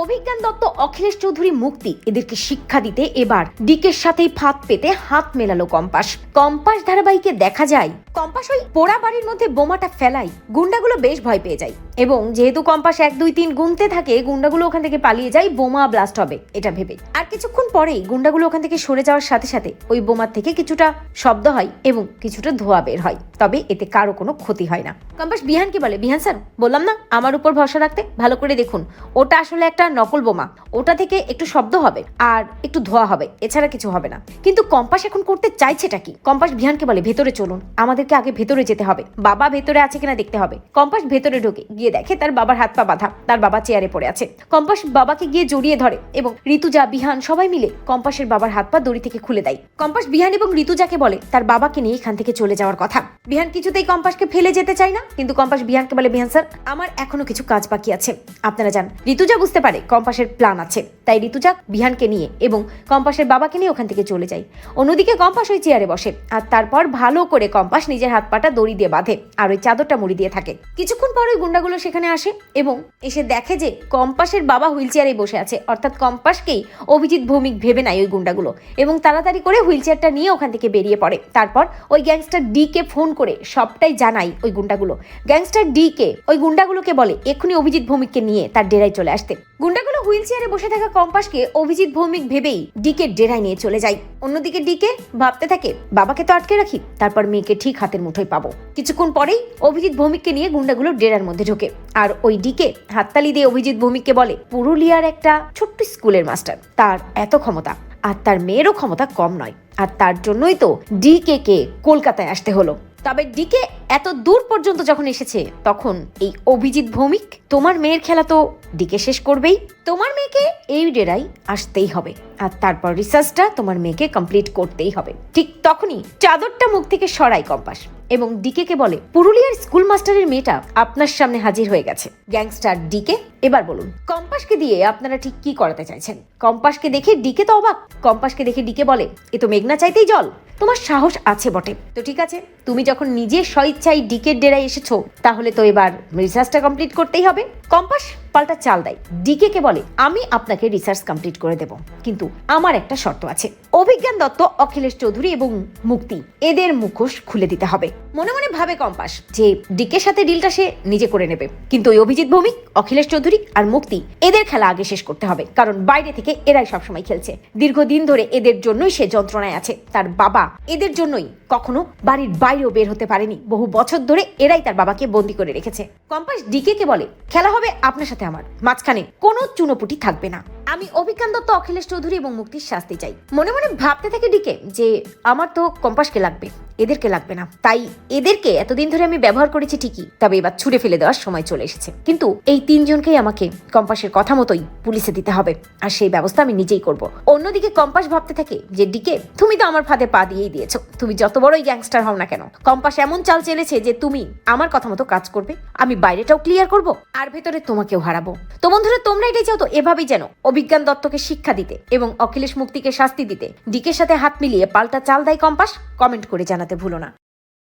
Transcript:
অভিজ্ঞান দত্ত, অখিলেশ চৌধুরী, মুক্তি এদেরকে শিক্ষা দিতে এবার ডিকের সাথেই ফাঁদ পেতে হাত মেলালো কম্পাস। কম্পাস ধারাবাহিকে দেখা যায় কম্পাস ওই পোড়া বাড়ির মধ্যে বোমাটা ফেলাই গুন্ডাগুলো বেশ ভয় পেয়ে যায়, এবং যেহেতু কম্পাস 1 2 3 গুনতে থাকে, গুন্ডাগুলো ওখান থেকে পালিয়ে যায় বোমা ব্লাস্ট হবে এটা ভেবে। আর কিছুক্ষণ পরেই গুন্ডাগুলো ওখান থেকে সরে যাওয়ার সাথে সাথে ওই বোমার থেকে কিছুটা শব্দ হয় এবং কিছুটা ধোঁয়া বের হয়, তবে এতে কারো কোনো ক্ষতি হয় না। কম্পাস বিহানকে বলে, বিহান স্যার বললাম না আমার উপর ভরসা রাখতে, ভালো করে দেখুন ওটা আসলে একটা নকল বোমা, ওটা থেকে একটু শব্দ হবে আর একটু ধোঁয়া হবে, এছাড়া কিছু হবে না। কিন্তু কম্পাস এখন করতে চাইছেটা কি? কম্পাস বিহানকে বলে, ভেতরে চলুন, আমাদেরকে আগে ভেতরে যেতে হবে, বাবা ভেতরে আছে কিনা দেখতে হবে। কম্পাস ভেতরে ঢোকে, গিয়ে দেখে তার বাবার হাত পা বাঁধা, তার বাবা চেয়ারে পড়ে আছে। কম্পাস বাবাকে গিয়ে জড়িয়ে ধরে এবং ঋতুজা, বিহান সবাই মিলে কম্পাসের বাবার হাত পা দড়ি থেকে খুলে দেয়। কম্পাস বিহান এবং ঋতুজাকে বলে তার বাবাকে নিয়ে এখান থেকে চলে যাওয়ার কথা। বিহান কিছুতেই কম্পাসকে ফেলে যেতে চায় না, কিন্তু কম্পাস বিহানকে বলে, বিহান স্যার আমার এখনো কিছু কাজ বাকি আছে, আপনারা যান। ঋতুজা বুঝতে পারে কম্পাসের প্ল্যান আছে, তাই ঋতুজা বিহানকে নিয়ে এবং কম্পাসের বাবাকে নিয়ে ওখান থেকে চলে যায়। অন্যদিকে কম্পাস ওই চেয়ারে বসে আর তারপর ভালো করে কম্পাস নিজের হাত পাটা দড়ি দিয়ে বাঁধে আর ওই চাদরটা মুড়ি দিয়ে থাকে। কিছুক্ষণ পর ওই গুন্ডাগুলো সেখানে আসে এবং এসে দেখে যে কম্পাসের বাবা হুইল চেয়ারে বসে আছে, অর্থাৎ কম্পাসকেই অভিজিৎ ভৌমিক ভেবে নেয় ওই গুন্ডাগুলো, এবং তাড়াতাড়ি করে হুইল চেয়ারটা নিয়ে ওখান থেকে বেরিয়ে পড়ে। তারপর ওই গ্যাংস্টার ডি কে ফোন করে সবটাই জানায় ওই গুন্ডাগুলো। গ্যাংস্টার ডি কে ওই গুন্ডাগুলোকে বলে এক্ষুনি অভিজিৎ ভৌমিককে নিয়ে তার ডেরায় চলে আসতে। গুন্ডাগুলো হুইল চেয়ারে বসে থাকা কম্পাসকে অভিজিৎ ভৌমিক ভেবেই ডিকে ডেরায় নিয়ে চলে যায়। অন্যদিকে ডিকে ভাবতে থাকে বাবাকে তো আটকে রাখি, তারপর মেয়েকে ঠিক হাতের মুঠোয় পাবো। কিছুক্ষণ পরেই অভিজিৎ ভৌমিককে নিয়ে গুন্ডাগুলো ডেরার মধ্যে ঢোকে আর ওই ডিকে হাততালি দিয়ে অভিজিৎ ভৌমিককে বলে পুরুলিয়ার একটা ছোট্ট স্কুলের মাস্টার, তার এত ক্ষমতা আর তার মেয়েরও ক্ষমতা কম নয়, আর তার জন্যই তো ডিকে কে কলকাতায় আসতে হলো। তবে ডিকে এত দূর পর্যন্ত যখন এসেছে তখন এই অভিজিৎ ভৌমিক তোমার মেয়ের খেলা তো ডিকে শেষ করবেই, তোমার মেয়েকে এই ডেরাই আসতেই হবে আর তারপর রিসার্চটা তোমার মেয়েকে কমপ্লিট করতেই হবে। ঠিক তখনই চাদরটা মুখ থেকে সরায় কম্পাস এবং ডিকে কে বলে পুরুলিয়ার স্কুল মাস্টারের মেয়েটা আপনার সামনে হাজির হয়ে গেছে। গ্যাংস্টার ডিকে এবার বলুন কম্পাসকে দিয়ে আপনারা ঠিক কি করাতে চাইছেন? কম্পাসকে দেখে ডিকে তো অবাক। কম্পাসকে দেখে ডিকে বলে এ তো মেঘনা চাইতেই জল, তোমার সাহস আছে বটে, তো ঠিক আছে তুমি যখন নিজে স্বইচ্ছায় ডিকের ডেরায় এসেছো তাহলে তো এবার রিসার্চটা কমপ্লিট করতেই হবে। কম্পাস পাল্টা চাল দেয়, ডিকে কে বলে আমি আপনাকে রিসার্চ কমপ্লিট করে দেব, কিন্তু আমার একটা শর্ত আছে, অভিজ্ঞান দত্ত, অখিলেশ চৌধুরী এবং মুক্তি এদের মুখোশ খুলে দিতে হবে। মনে মনে ভাবে কম্পাস যে ডিকের সাথে ডিলটা সে নিজে করে নেবে, কিন্তু ওই অভিজিৎ ভৌমিক, অখিলেশ চৌধুরী আর মুক্তি এদের খেলা আগে শেষ করতে হবে, কারণ বাইরে থেকে এরাই সবসময় খেলছে। দীর্ঘদিন ধরে এদের জন্যই সে যন্ত্রণায় আছে, তার বাবা এদের জন্যই কখনো বাড়ির বাইরেও বের হতে পারেনি, বহু বছর ধরে এরাই তার বাবাকে বন্দি করে রেখেছে। কম্পাস ডিকে কে বলে খেলা হবে আপনার সাথে আমার, মাঝখানে কোনো চুনোপুটি থাকবে না, আমি অভিজ্ঞান দত্ত, অখিলেশ চৌধুরী এবং মুক্তির শাস্তি চাই। মনে মনে ভাবতে থাকে ডিকে যে আমার তো কম্পাসকে লাগবে, এদেরকে লাগবে না, তাই এদেরকে এতদিন ধরে আমি ব্যবহার করেছি ঠিকই, তবে এবার ছুড়ে ফেলে দেওয়ার সময় চলে এসেছে। কিন্তু এই 3 জনকেই আমাকে কম্পাসের কথা মতোই পুলিশে দিতে হবে, আর সেই ব্যবস্থা আমি নিজেই করব। অন্যদিকে কম্পাস ভাবতে থাকে যে ডিকে তুমি তো আমার ফাঁদে পা দিয়েই দিয়েছো, তুমি যত বড়ই গ্যাংস্টার হও না কেন, কম্পাস এমন চাল চেলেছে যে তুমি আমার কথা মতো কাজ করবে, আমি বাইরেটাও ক্লিয়ার করব আর ভেতরে তোমাকেও হারাবো। তো বন্ধুরা তোমরা এটাই চাও তো এভাবেই যেন অভিজ্ঞান দত্তকে শিক্ষা দিতে এবং অখিলেশ মুক্তিকে শাস্তি দিতে ডিকের সাথে হাত মিলিয়ে পাল্টা চাল দেয় কম্পাস? কমেন্ট করে জানাতে ভুলো না।